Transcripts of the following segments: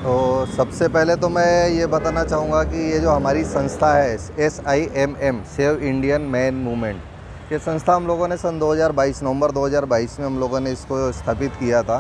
तो सबसे पहले तो मैं ये बताना चाहूँगा कि ये जो हमारी संस्था है SIMM save Indian man movement, ये संस्था हम लोगों ने सन 2022 नवंबर 2022 में हम लोगों ने इसको स्थापित किया था।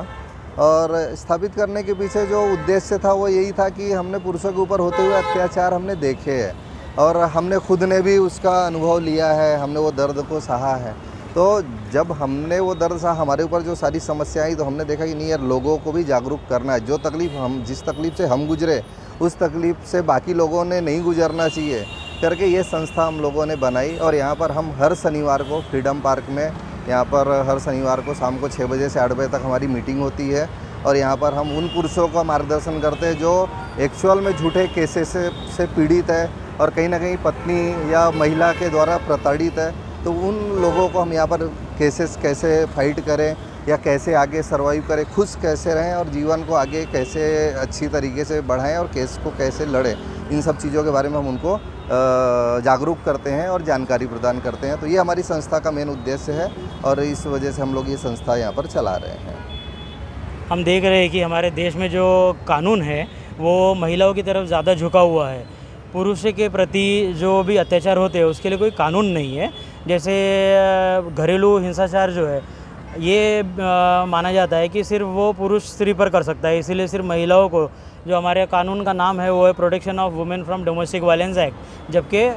और स्थापित करने के पीछे जो उद्देश्य था वो यही था कि हमने पुरुषों के ऊपर होते हुए अत्याचार हमने देखे हैं और हमने खुद ने भी उसका अनुभव लिया है, हमने वो दर्द को सहा है। तो जब हमने वो दर्द सहा, हमारे ऊपर जो सारी समस्याएं आई, तो हमने देखा कि नहीं यार, लोगों को भी जागरूक करना है। जो तकलीफ़ जिस तकलीफ़ से हम गुजरे, उस तकलीफ़ से बाकी लोगों ने नहीं गुजरना चाहिए करके ये संस्था हम लोगों ने बनाई। और यहाँ पर हम हर शनिवार को फ्रीडम पार्क में, यहाँ पर हर शनिवार को शाम को 6 बजे से 8 बजे तक हमारी मीटिंग होती है। और यहाँ पर हम उन पुरुषों का मार्गदर्शन करते हैं जो एक्चुअल में झूठे केसेस से पीड़ित है और कहीं ना कहीं पत्नी या महिला के द्वारा प्रताड़ित है। तो उन लोगों को हम यहाँ पर केसेस कैसे फाइट करें या कैसे आगे सर्वाइव करें, खुश कैसे रहें और जीवन को आगे कैसे अच्छी तरीके से बढ़ाएं और केस को कैसे लड़ें, इन सब चीज़ों के बारे में हम उनको जागरूक करते हैं और जानकारी प्रदान करते हैं। तो ये हमारी संस्था का मेन उद्देश्य है और इस वजह से हम लोग ये संस्था यहाँ पर चला रहे हैं। हम देख रहे हैं कि हमारे देश में जो कानून है वो महिलाओं की तरफ ज़्यादा झुका हुआ है। पुरुष के प्रति जो भी अत्याचार होते हैं उसके लिए कोई कानून नहीं है। जैसे घरेलू हिंसाचार जो है ये माना जाता है कि सिर्फ वो पुरुष स्त्री पर कर सकता है, इसीलिए सिर्फ महिलाओं को, जो हमारे कानून का नाम है वो है protection of women from domestic violence act. जबकि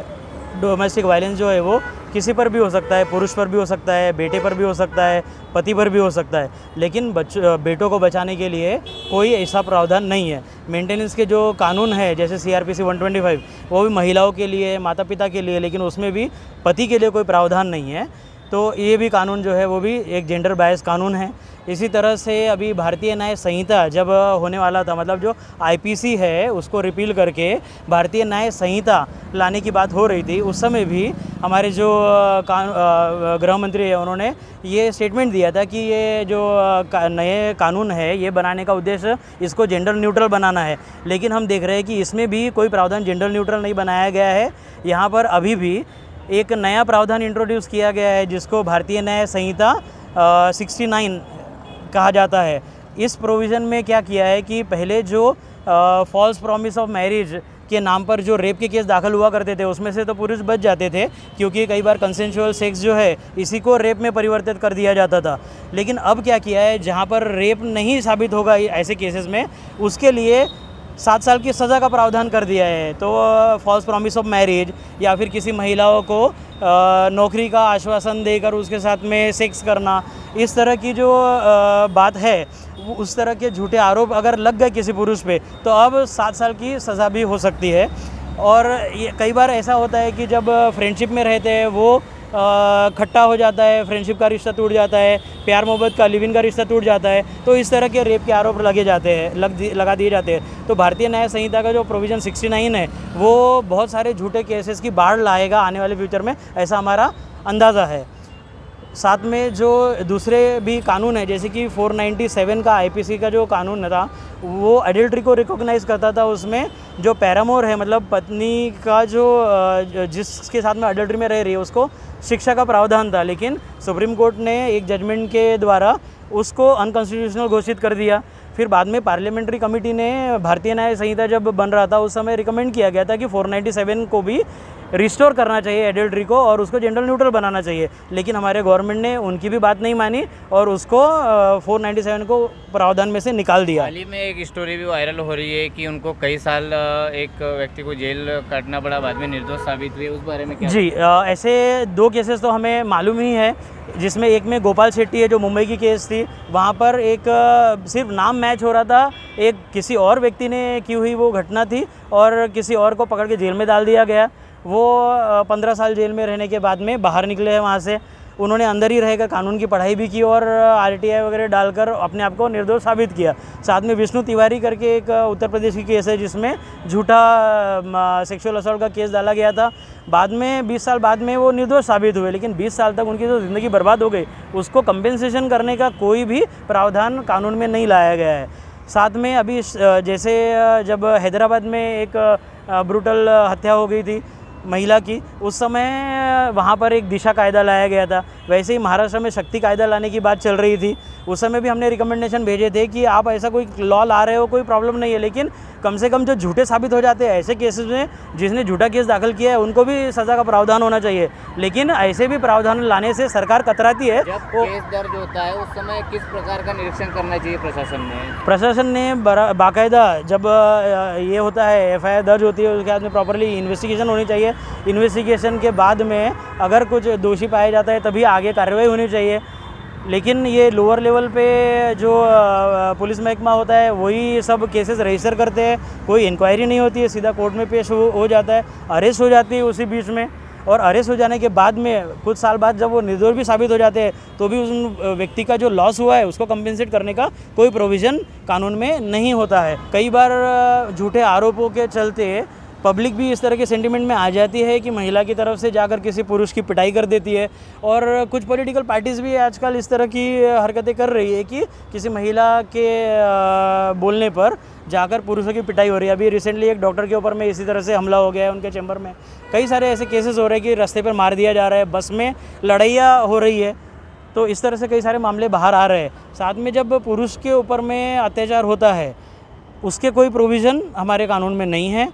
डोमेस्टिक वायलेंस जो है वो किसी पर भी हो सकता है, पुरुष पर भी हो सकता है, बेटे पर भी हो सकता है, पति पर भी हो सकता है, लेकिन बेटों को बचाने के लिए कोई ऐसा प्रावधान नहीं है। मेंटेनेंस के जो कानून है जैसे CRPC 125 वो भी महिलाओं के लिए, माता पिता के लिए, लेकिन उसमें भी पति के लिए कोई प्रावधान नहीं है। तो ये भी कानून जो है वो भी एक जेंडर बायस कानून है। इसी तरह से अभी भारतीय न्याय संहिता जब होने वाला था, मतलब जो IPC है उसको रिपील करके भारतीय न्याय संहिता लाने की बात हो रही थी, उस समय भी हमारे जो गृह मंत्री है उन्होंने ये स्टेटमेंट दिया था कि ये जो नए कानून है ये बनाने का उद्देश्य इसको जेंडर न्यूट्रल बनाना है। लेकिन हम देख रहे हैं कि इसमें भी कोई प्रावधान जेंडर न्यूट्रल नहीं बनाया गया है। यहाँ पर अभी भी एक नया प्रावधान इंट्रोड्यूस किया गया है जिसको भारतीय न्याय संहिता 69 कहा जाता है। इस प्रोविज़न में क्या किया है कि पहले जो फॉल्स प्रॉमिस ऑफ मैरिज के नाम पर जो रेप के केस दाखिल हुआ करते थे उसमें से तो पुरुष बच जाते थे, क्योंकि कई बार कंसेंशुअल सेक्स जो है इसी को रेप में परिवर्तित कर दिया जाता था। लेकिन अब क्या किया है, जहाँ पर रेप नहीं साबित होगा ऐसे केसेस में, उसके लिए 7 साल की सज़ा का प्रावधान कर दिया है। तो फॉल्स प्रॉमिस ऑफ मैरिज या फिर किसी महिलाओं को नौकरी का आश्वासन देकर उसके साथ में सेक्स करना, इस तरह की जो बात है, उस तरह के झूठे आरोप अगर लग गए किसी पुरुष पे तो अब 7 साल की सज़ा भी हो सकती है। और ये कई बार ऐसा होता है कि जब फ्रेंडशिप में रहते हैं वो खट्टा हो जाता है, फ्रेंडशिप का रिश्ता टूट जाता है, प्यार मोहब्बत का, लिव इन का रिश्ता टूट जाता है, तो इस तरह के रेप के आरोप लगा दिए जाते हैं। तो भारतीय न्याय संहिता का जो प्रोविज़न 69 है वो बहुत सारे झूठे केसेस की बाढ़ लाएगा आने वाले फ्यूचर में, ऐसा हमारा अंदाज़ा है। साथ में जो दूसरे भी कानून है जैसे कि 497 का IPC का जो कानून था वो एडल्ट्री को रिकॉग्नाइज़ करता था। उसमें जो पैरामोर है, मतलब पत्नी का जो जिसके साथ में एडल्ट्री में रह रही है, उसको शिक्षा का प्रावधान था, लेकिन सुप्रीम कोर्ट ने एक जजमेंट के द्वारा उसको अनकॉन्स्टिट्यूशनल घोषित कर दिया। फिर बाद में पार्लियामेंट्री कमेटी ने भारतीय न्याय संहिता जब बन रहा था उस समय रिकमेंड किया गया था कि 497 को भी रिस्टोर करना चाहिए एडल्ट्री को और उसको जेंडर न्यूट्रल बनाना चाहिए, लेकिन हमारे गवर्नमेंट ने उनकी भी बात नहीं मानी और उसको 497 को प्रावधान में से निकाल दिया। हाल ही में एक स्टोरी भी वायरल हो रही है कि उनको कई साल एक व्यक्ति को जेल काटना पड़ा, बाद में निर्दोष साबित हुए, उस बारे में क्या? जी, ऐसे 2 केसेस तो हमें मालूम ही है, जिसमें एक में गोपाल शेट्टी है जो मुंबई की केस थी, वहाँ पर एक सिर्फ नाम मैच हो रहा था, एक किसी और व्यक्ति ने की हुई वो घटना थी और किसी और को पकड़ के जेल में डाल दिया गया। वो 15 साल जेल में रहने के बाद में बाहर निकले हैं वहाँ से। उन्होंने अंदर ही रहकर कानून की पढ़ाई भी की और RTI वगैरह डालकर अपने आप को निर्दोष साबित किया। साथ में विष्णु तिवारी करके एक उत्तर प्रदेश की केस है जिसमें झूठा सेक्सुअल असॉल्ट का केस डाला गया था। बाद में 20 साल बाद में वो निर्दोष साबित हुए, लेकिन 20 साल तक उनकी जो ज़िंदगी बर्बाद हो गई उसको कंपेंसेशन करने का कोई भी प्रावधान कानून में नहीं लाया गया है। साथ में अभी जैसे जब हैदराबाद में एक ब्रूटल हत्या हो गई थी महिला की, उस समय वहाँ पर एक दिशा कायदा लाया गया था। वैसे ही महाराष्ट्र में शक्ति कायदा लाने की बात चल रही थी, उस समय भी हमने रिकमेंडेशन भेजे थे कि आप ऐसा कोई लॉ ला रहे हो, कोई प्रॉब्लम नहीं है, लेकिन कम से कम जो झूठे साबित हो जाते हैं ऐसे केसेस में, जिसने झूठा केस दाखिल किया है उनको भी सज़ा का प्रावधान होना चाहिए। लेकिन ऐसे भी प्रावधान लाने से सरकार कतराती है। जब केस दर्ज होता है उस समय किस प्रकार का निरीक्षण करना चाहिए प्रशासन ने बाकायदा जब ये होता है, FIR दर्ज होती है, उसके बाद में प्रॉपरली इन्वेस्टिगेशन होनी चाहिए। इन्वेस्टिगेशन के बाद में अगर कुछ दोषी पाया जाता है तभी आगे कार्रवाई होनी चाहिए। लेकिन ये लोअर लेवल पे जो पुलिस महकमा होता है वही सब केसेस रजिस्टर करते हैं, कोई इंक्वायरी नहीं होती है, सीधा कोर्ट में पेश हो जाता है, अरेस्ट हो जाती है उसी बीच में। और अरेस्ट हो जाने के बाद में कुछ साल बाद जब वो निर्दोष भी साबित हो जाते हैं तो भी उस व्यक्ति का जो लॉस हुआ है उसको कंपेंसेट करने का कोई प्रोविज़न कानून में नहीं होता है। कई बार झूठे आरोपों के चलते पब्लिक भी इस तरह के सेंटिमेंट में आ जाती है कि महिला की तरफ से जाकर किसी पुरुष की पिटाई कर देती है। और कुछ पॉलिटिकल पार्टीज़ भी आजकल इस तरह की हरकतें कर रही है कि किसी महिला के बोलने पर जाकर पुरुषों की पिटाई हो रही है। अभी रिसेंटली एक डॉक्टर के ऊपर में इसी तरह से हमला हो गया है उनके चैम्बर में। कई सारे ऐसे केसेस हो रहे हैं कि रास्ते पर मार दिया जा रहा है, बस में लड़ाइयाँ हो रही है। तो इस तरह से कई सारे मामले बाहर आ रहे हैं। साथ में जब पुरुष के ऊपर में अत्याचार होता है उसके कोई प्रोविज़न हमारे कानून में नहीं है।